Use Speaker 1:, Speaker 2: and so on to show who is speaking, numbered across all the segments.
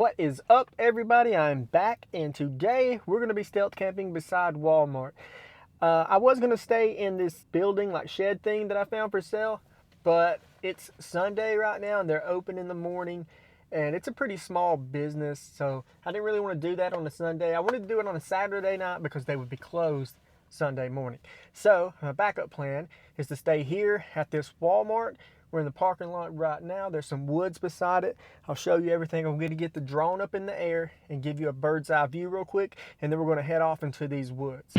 Speaker 1: What is up, everybody? I'm back, and today we're going to be stealth camping beside Walmart. I was going to stay in this building, like shed thing that I found for sale, but it's Sunday right now, and they're open in the morning, and it's a pretty small business, so I didn't really want to do that on a Sunday. I wanted to do it on a Saturday night because they would be closed Sunday morning. So my backup plan is to stay here at this Walmart. We're in the parking lot right now. There's some woods beside it. I'll show you everything. I'm going to get the drone up in the air and give you a bird's eye view real quick, and then we're going to head off into these woods.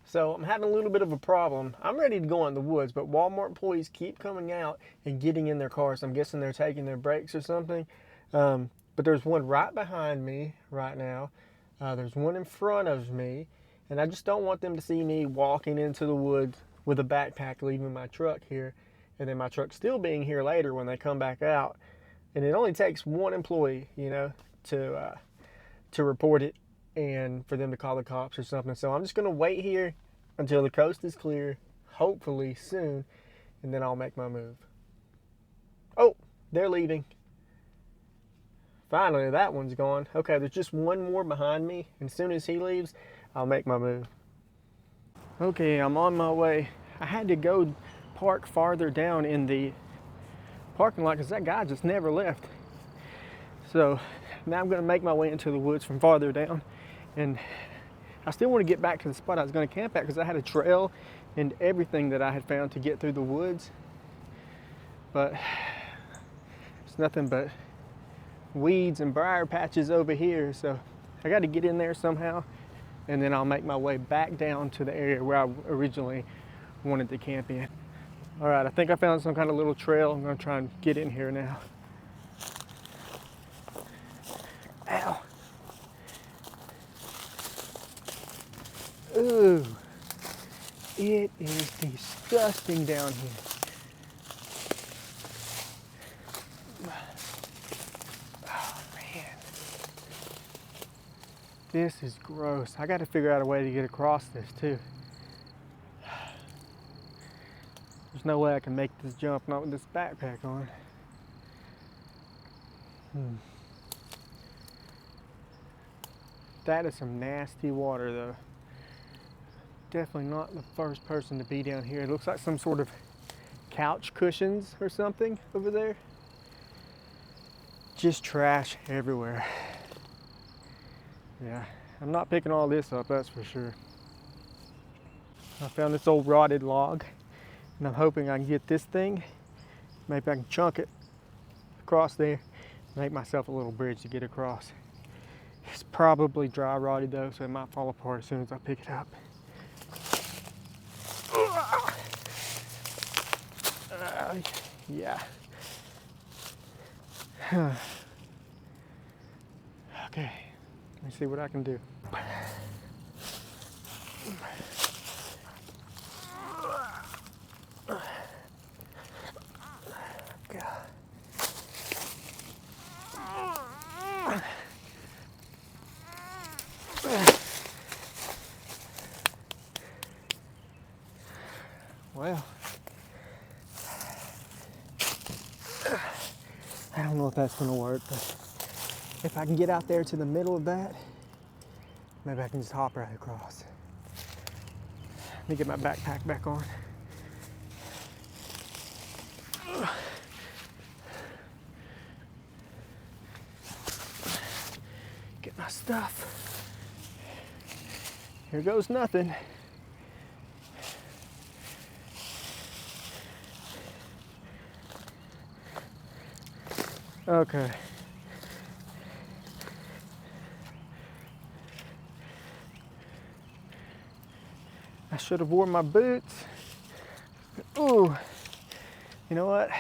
Speaker 1: So I'm having a little bit of a problem. I'm ready to go in the woods, but Walmart employees keep coming out and getting in their cars. I'm guessing they're taking their breaks or something. But there's one right behind me right now. There's one in front of me. And I just don't want them to see me walking into the woods with a backpack, leaving my truck here. And then my truck still being here later when they come back out. And it only takes one employee, to report it and for them to call the cops or something. So I'm just going to wait here until the coast is clear, hopefully soon, and then I'll make my move. Oh, they're leaving. Finally, that one's gone. Okay, there's just one more behind me, and as soon as he leaves, I'll make my move. Okay, I'm on my way. I had to go park farther down in the parking lot because that guy just never left. So now I'm going to make my way into the woods from farther down, and I still want to get back to the spot I was going to camp at because I had a trail and everything that I had found to get through the woods. But it's nothing but weeds and briar patches over here. So I got to get in there somehow, and then I'll make my way back down to the area where I originally wanted to camp in. All right, I think I found some kind of little trail. I'm going to try and get in here now. Ow. Ooh, it is disgusting down here. Oh man, this is gross. I got to figure out a way to get across this too. There's no way I can make this jump not with this backpack on. That is some nasty water though. Definitely not the first person to be down here. It looks like some sort of couch cushions or something over there. Just trash everywhere. Yeah, I'm not picking all this up, that's for sure. I found this old rotted log, and I'm hoping I can get this thing. Maybe I can chunk it across there, make myself a little bridge to get across. It's probably dry rotted though, so it might fall apart as soon as I pick it up. Yeah. Okay, let me see what I can do. God. Well, I don't know if that's going to work, but if I can get out there to the middle of that, maybe I can just hop right across. Let me get my backpack back on. Get my stuff. Here goes nothing. Okay. I should have worn my boots. Ooh, you know what?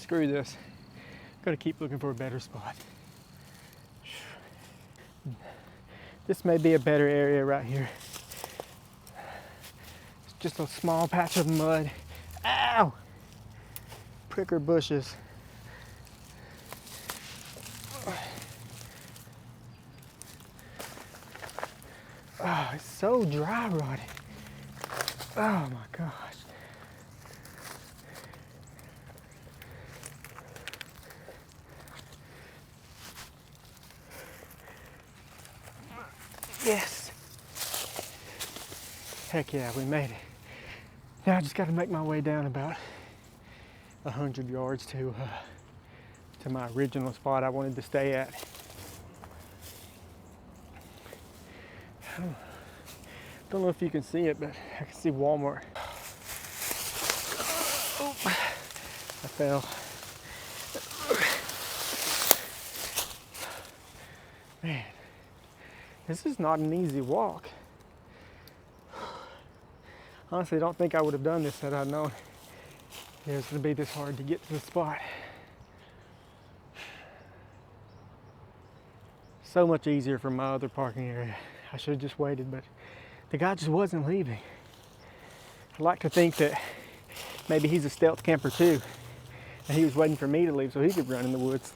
Speaker 1: screw this. Gotta keep looking for a better spot. This may be a better area right here. It's just a small patch of mud. Ow! Pricker bushes. Oh, it's so dry rotted. Oh my gosh. Yes. Heck yeah, we made it. Now I just got to make my way down about 100 yards to my original spot I wanted to stay at. Don't know if you can see it, but I can see Walmart. Oh, I fell. Man, this is not an easy walk. Honestly, I don't think I would have done this had I known it was going to be this hard to get to the spot. So much easier from my other parking area. I should have just waited, but the guy just wasn't leaving. I like to think that maybe he's a stealth camper too, and he was waiting for me to leave so he could run in the woods.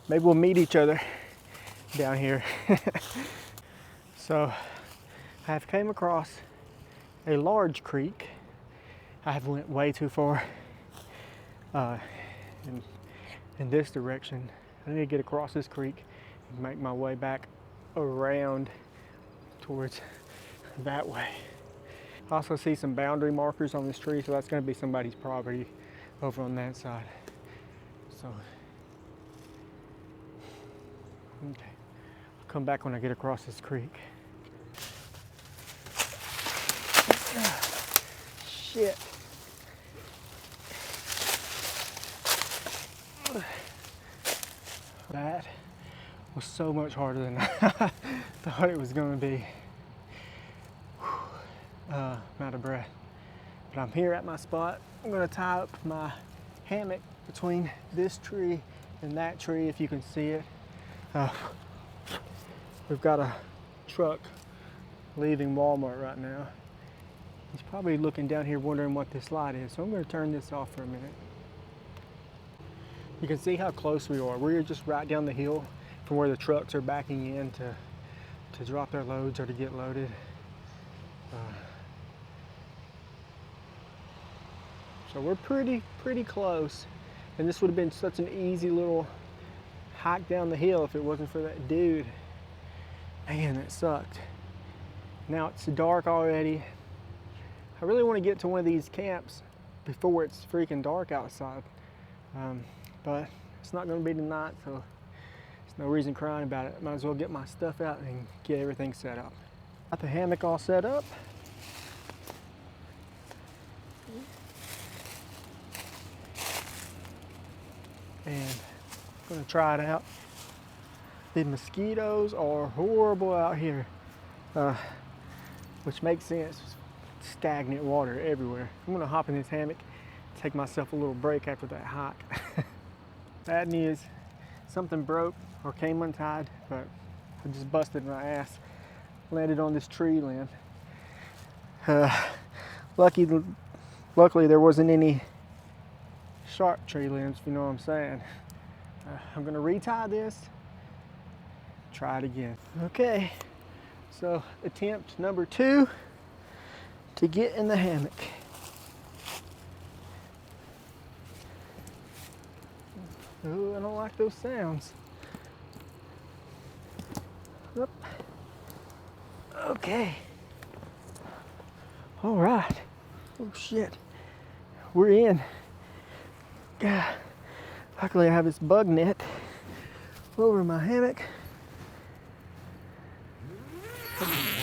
Speaker 1: Maybe we'll meet each other down here. So I have came across a large creek. I have went way too far in this direction. I need to get across this creek and make my way back around towards that way. I also see some boundary markers on this tree, so that's going to be somebody's property over on that side. So, okay, I'll come back when I get across this creek. Shit. That was so much harder than I thought it was going to be. I'm out of breath. But I'm here at my spot. I'm going to tie up my hammock between this tree and that tree, if you can see it. We've got a truck leaving Walmart right now. He's probably looking down here wondering what this light is, so I'm going to turn this off for a minute. You can see how close we are. We're just right down the hill from where the trucks are backing in to drop their loads or to get loaded. So we're pretty close, and this would have been such an easy little hike down the hill if it wasn't for that dude. Man, that sucked. Now it's dark already. I really want to get to one of these camps before it's freaking dark outside, but it's not going to be tonight, so there's no reason crying about it. Might as well get my stuff out and get everything set up. Got the hammock all set up. And I'm going to try it out. The mosquitoes are horrible out here, which makes sense. Stagnant water everywhere. I'm going to hop in this hammock, take myself a little break after that hike. Bad news, something broke or came untied, but I just busted my ass. Landed on this tree limb. Luckily there wasn't any sharp tree limbs, if you know what I'm saying. I'm going to retie this, try it again. Okay, so attempt number 2 to get in the hammock. Ooh, I don't like those sounds. Oop. Okay. All right. Oh shit. We're in. God. Luckily I have this bug net over my hammock.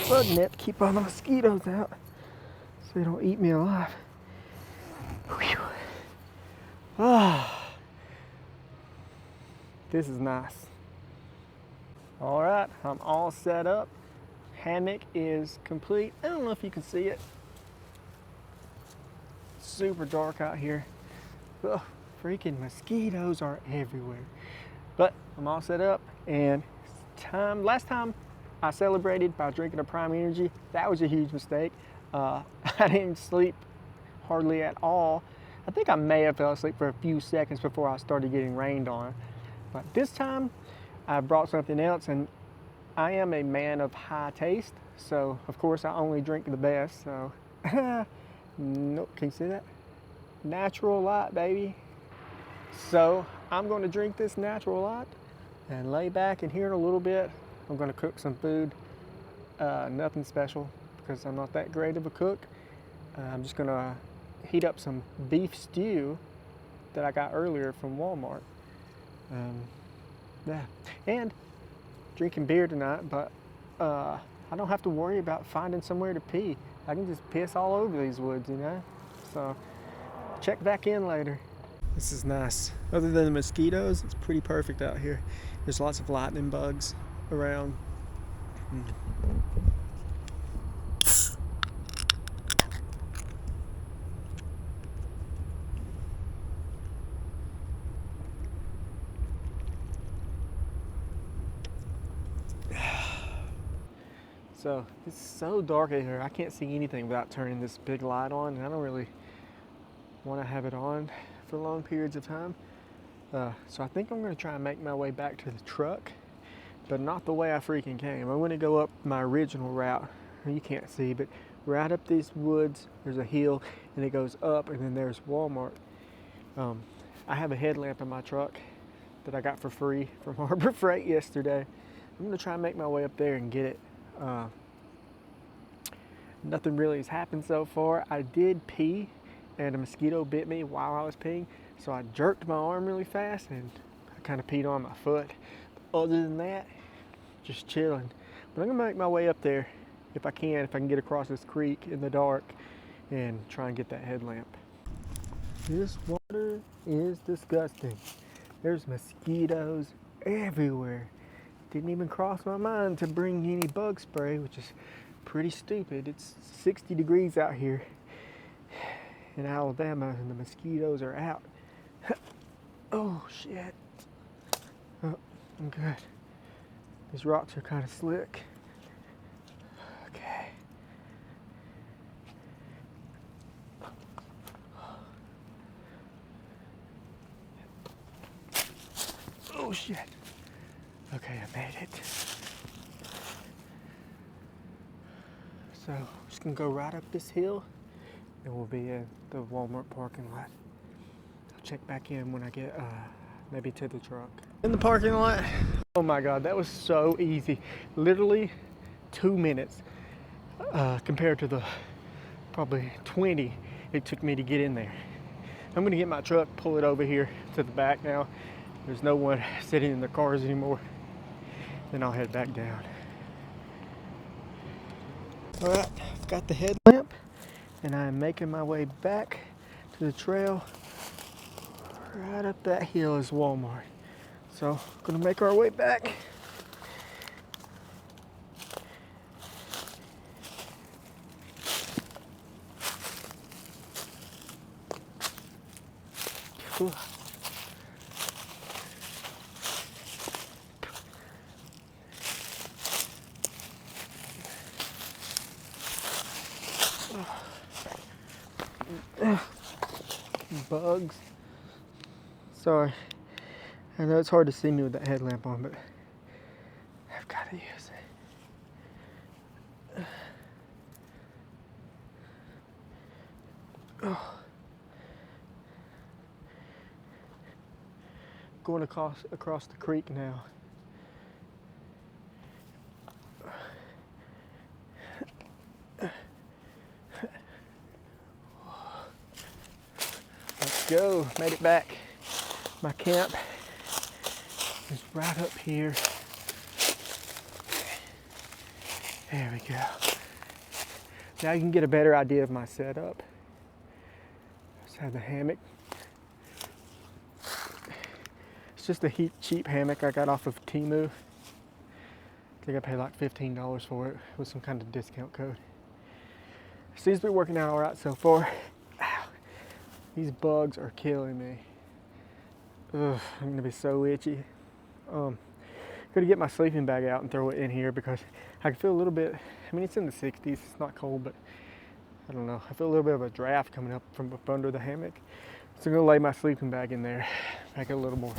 Speaker 1: Bug net to keep all the mosquitoes out so they don't eat me alive. Whew. Ah. This is nice. All right, I'm all set up. Hammock is complete. I don't know if you can see it. Super dark out here. Ugh. freaking mosquitoes are everywhere. But I'm all set up, and it's time. Last time I celebrated by drinking a Prime Energy. That was a huge mistake. I didn't sleep hardly at all. I think I may have fell asleep for a few seconds before I started getting rained on. But this time I brought something else, and I am a man of high taste, so of course I only drink the best. So nope, can you see that? Natural Light, baby. So I'm going to drink this Natural Light and lay back, and here in a little bit I'm going to cook some food. Nothing special because I'm not that great of a cook. I'm just going to heat up some beef stew that I got earlier from Walmart. Yeah, and drinking beer tonight, but I don't have to worry about finding somewhere to pee. I can just piss all over these woods, you know? So check back in later. This is nice. Other than the mosquitoes, it's pretty perfect out here. There's lots of lightning bugs around. So it's so dark in here, I can't see anything without turning this big light on, and I don't really want to have it on for long periods of time. So I think I'm going to try and make my way back to the truck, but not the way I freaking came. I'm going to go up my original route. You can't see, but right up these woods, there's a hill, and it goes up, and then there's Walmart. I have a headlamp in my truck that I got for free from Harbor Freight yesterday. I'm going to try and make my way up there and get it. Nothing really has happened so far. I did pee, and a mosquito bit me while I was peeing, so I jerked my arm really fast and I kind of peed on my foot. Other than that, just chilling. But I'm gonna make my way up there if I can get across this creek in the dark and try and get that headlamp. This water is disgusting. There's mosquitoes everywhere. Didn't even cross my mind to bring any bug spray, which is pretty stupid. It's 60 degrees out here in Alabama, and the mosquitoes are out. Oh shit. Oh, I'm good. These rocks are kind of slick. Okay. Oh shit. Okay, I made it. So I'm just gonna go right up this hill, and we'll be at the Walmart parking lot. I'll check back in when I get maybe to the truck. In the parking lot. Oh my God, that was so easy. Literally 2 minutes compared to the probably 20 it took me to get in there. I'm gonna get my truck, pull it over here to the back now. There's no one sitting in the cars anymore. Then I'll head back down. All right, I've got the headlamp, and I'm making my way back to the trail. Right up that hill is Walmart. So, gonna make our way back. Whew. Bugs. Sorry. I know it's hard to see me with that headlamp on, but I've got to use it. Oh. Going across the creek now. Let's go. Made it back. My camp is right up here. There we go. Now you can get a better idea of my setup. Just have the hammock. It's just a cheap hammock I got off of Temu. I think I paid like $15 for it with some kind of discount code. Seems to be working out all right so far. Ow. These bugs are killing me. Ugh, I'm gonna be so itchy. Gonna get my sleeping bag out and throw it in here because I can feel a little bit, I mean it's in the 60s, it's not cold, but I don't know, I feel a little bit of a draft coming up from up under the hammock. So I'm gonna lay my sleeping bag in there, make it a little more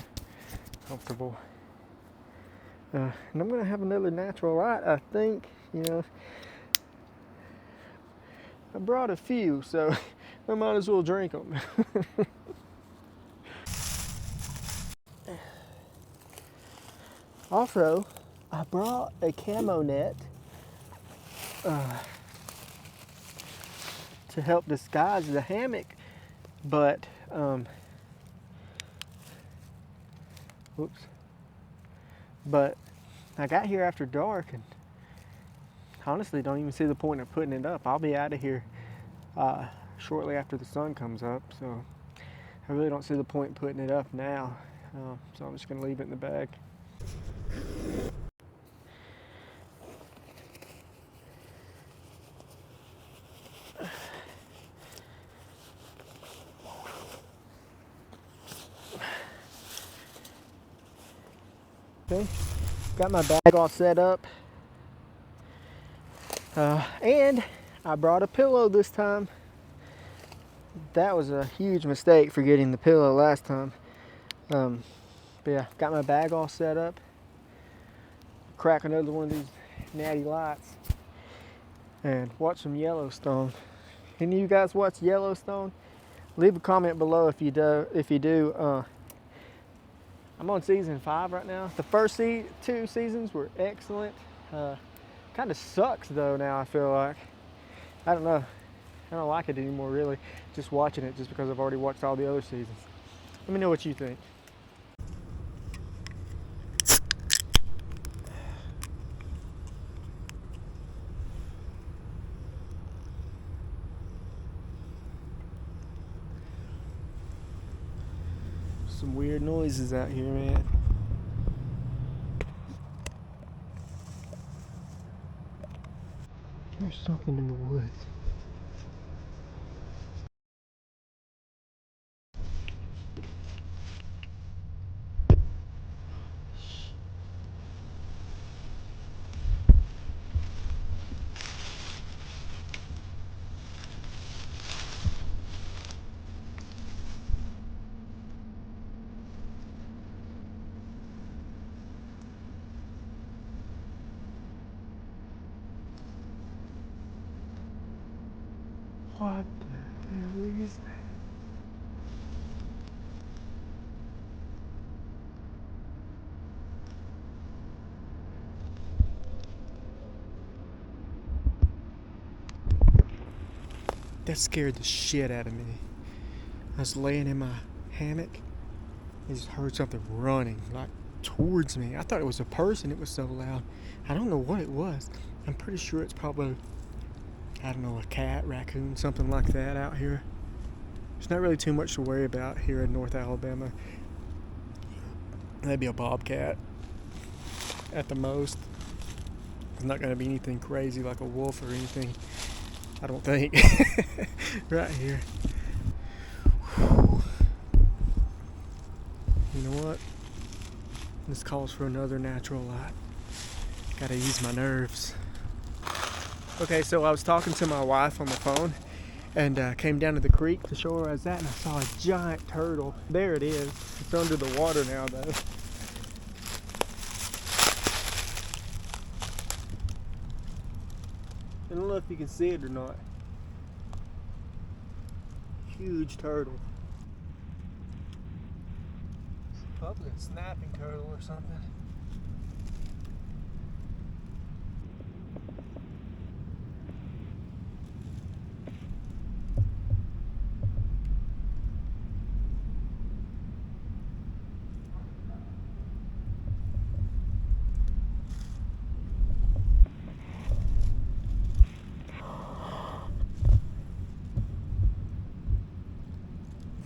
Speaker 1: comfortable. And I'm gonna have another natural light, I think. You know, I brought a few, so I might as well drink them. Also, I brought a camo net to help disguise the hammock, but but I got here after dark and honestly don't even see the point of putting it up. I'll be out of here shortly after the sun comes up, so I really don't see the point in putting it up now. So I'm just gonna leave it in the bag. Okay, got my bag all set up. And I brought a pillow this time. That was a huge mistake forgetting the pillow last time. But yeah, got my bag all set up. Crack another one of these natty lights and watch some Yellowstone. Any of you guys watch Yellowstone? Leave a comment below if you do. I'm on season 5 right now. The first 2 seasons were excellent. Kind of sucks though now, I feel like. I don't know. I don't like it anymore really. Just watching it just because I've already watched all the other seasons. Let me know what you think. Some weird noises out here, man. There's something in the woods. What the hell is that? That scared the shit out of me. I was laying in my hammock. I just heard something running, like towards me. I thought it was a person, it was so loud. I don't know what it was. I'm pretty sure it's probably, I don't know, a cat, raccoon, something like that out here. There's not really too much to worry about here in North Alabama. Maybe a bobcat at the most. It's not going to be anything crazy like a wolf or anything, I don't think. Right here. You know what? This calls for another natural light. Gotta ease my nerves. Okay, so I was talking to my wife on the phone and came down to the creek to show her where I was at, and I saw a giant turtle. There it is. It's under the water now, though. I don't know if you can see it or not. Huge turtle. Probably a snapping turtle or something.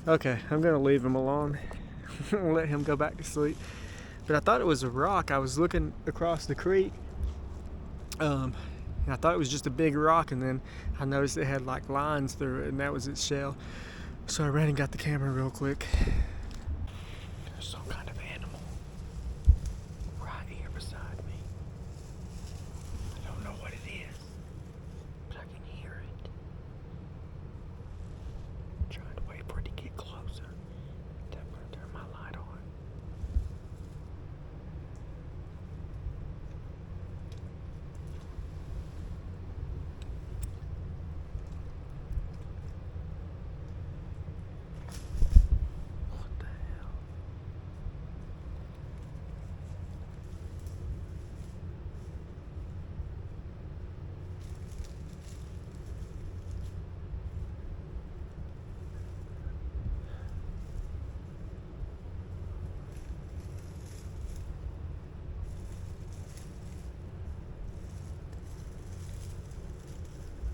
Speaker 1: Okay, I'm gonna leave him alone. Let him go back to sleep. But I thought it was a rock. I was looking across the creek. And I thought it was just a big rock, and then I noticed it had like lines through it, and that was its shell. So I ran and got the camera real quick. There's some kind of animal right here beside me. I don't know what it is, but I can hear it. I'm trying to wait for it to get closer. I'm gonna turn my light on. What the hell?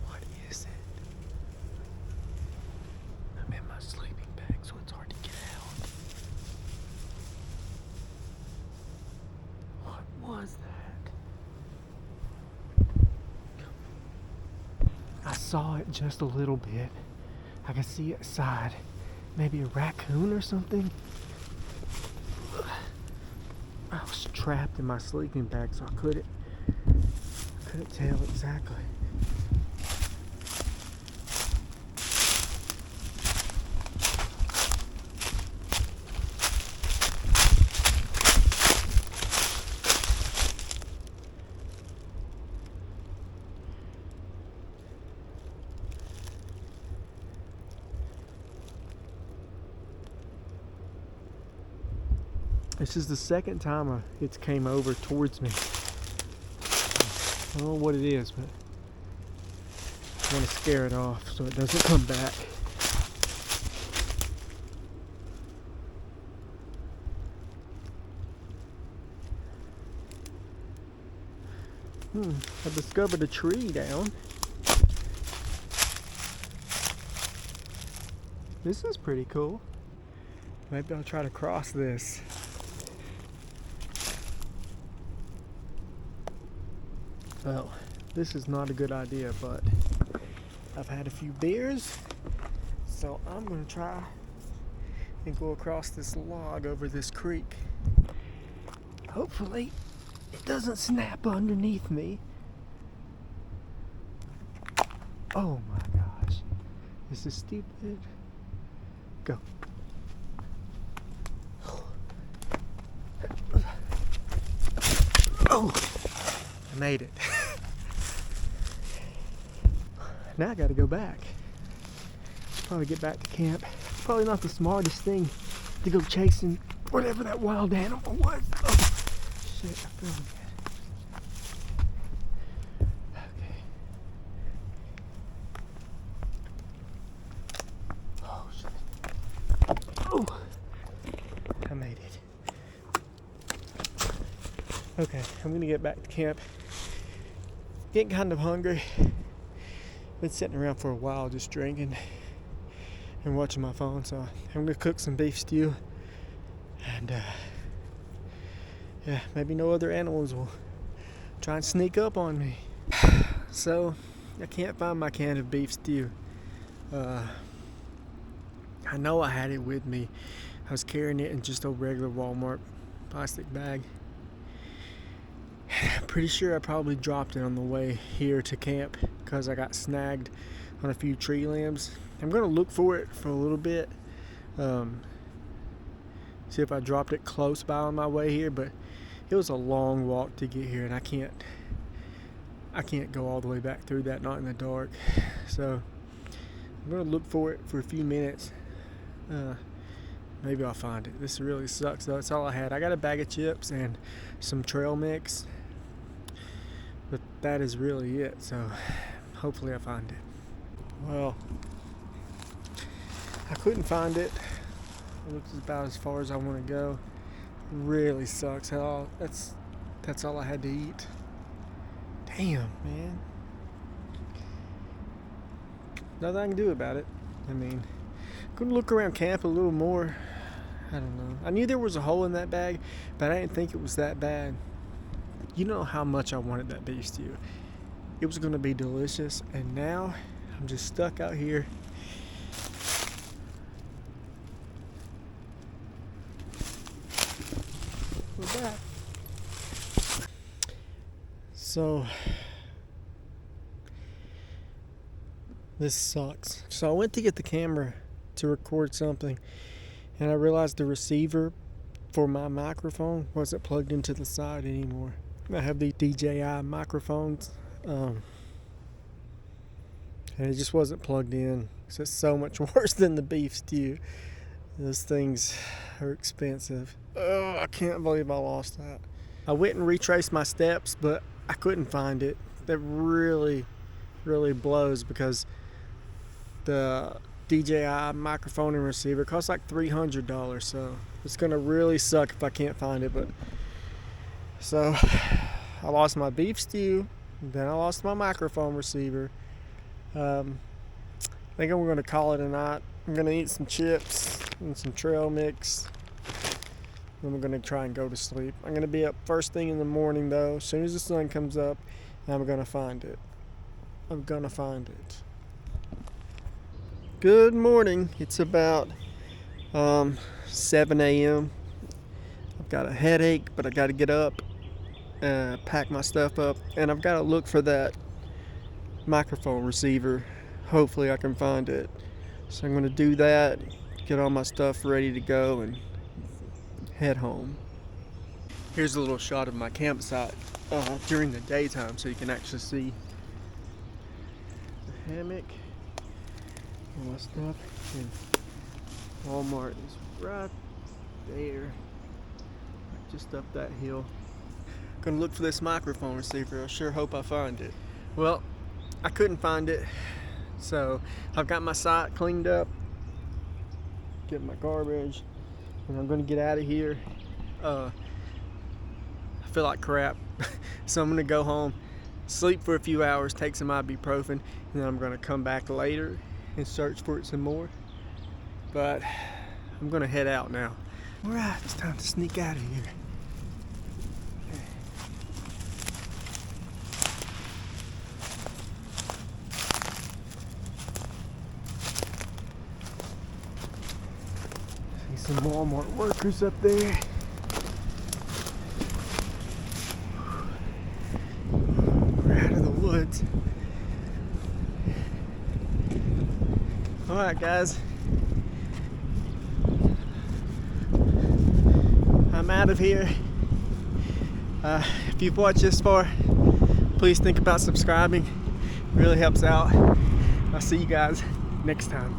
Speaker 1: What is it? I'm in my sleeping bag, so it's hard to get out. What was that? I saw it just a little bit. I could see its side. Maybe a raccoon or something. I was trapped in my sleeping bag, so I couldn't tell exactly. This is the second time it's came over towards me. I don't know what it is, but I want to scare it off so it doesn't come back. I discovered a tree down. This is pretty cool. Maybe I'll try to cross this. Well, this is not a good idea, but I've had a few beers, so I'm gonna try and go across this log over this creek. Hopefully, it doesn't snap underneath me. Oh my gosh, this is stupid. Go. Oh, I made it. Now I gotta go back. Probably get back to camp. Probably not the smartest thing to go chasing whatever that wild animal was. Oh, shit, I feel good. Okay. Oh, shit. Oh, I made it. Okay, I'm gonna get back to camp. Getting kind of hungry. Been sitting around for a while just drinking and watching my phone, so I'm gonna cook some beef stew and yeah, maybe no other animals will try and sneak up on me. So I can't find my can of beef stew. I know I had it with me. I was carrying it in just a regular Walmart plastic bag. Pretty sure I probably dropped it on the way here to camp because I got snagged on a few tree limbs. I'm gonna look for it for a little bit, see if I dropped it close by on my way here, but it was a long walk to get here and I can't go all the way back through that, not in the dark. So I'm gonna look for it for a few minutes. Maybe I'll find it. This really sucks though. That's all I had. I got a bag of chips and some trail mix, but that is really it. So hopefully I find it. Well, I couldn't find it. It looks about as far as I want to go. Really sucks. That's all I had to eat. Damn, man. Nothing I can do about it. I mean, gonna look around camp a little more. I don't know. I knew there was a hole in that bag, but I didn't think it was that bad. You know how much I wanted that beef stew. It was gonna be delicious, and now I'm just stuck out here. that. So this sucks. So I went to get the camera to record something, and I realized the receiver for my microphone wasn't plugged into the side anymore. I have these DJI microphones, and it just wasn't plugged in. So it's so much worse than the beef stew. Those things are expensive. Oh, I can't believe I lost that. I went and retraced my steps, but I couldn't find it. That really, really blows, because the DJI microphone and receiver costs like $300, so it's gonna really suck if I can't find it. But so I lost my beef stew, then I lost my microphone receiver. I think I'm gonna call it a night. I'm gonna eat some chips and some trail mix, and we're gonna try and go to sleep. I'm gonna be up first thing in the morning though. As soon as the sun comes up, I'm gonna find it. I'm gonna find it. Good morning. It's about 7 a.m. I've got a headache, but I got to get up, pack my stuff up, and I've got to look for that microphone receiver. Hopefully I can find it. So I'm going to do that, get all my stuff ready to go, and head home. Here's a little shot of my campsite during the daytime, so you can actually see the hammock. All my stuff, and Walmart is right there, just up that hill. Gonna look for this microphone receiver. I sure hope I find it. Well, I couldn't find it, so I've got my site cleaned up, get my garbage, and I'm gonna get out of here. I feel like crap, so I'm gonna go home, sleep for a few hours, take some ibuprofen, and then I'm gonna come back later and search for it some more. But I'm gonna head out now. All right, it's time to sneak out of here. See some Walmart workers up there. We're out of the woods. Alright guys, I'm out of here. If you've watched this far, please think about subscribing. It really helps out. I'll see you guys next time.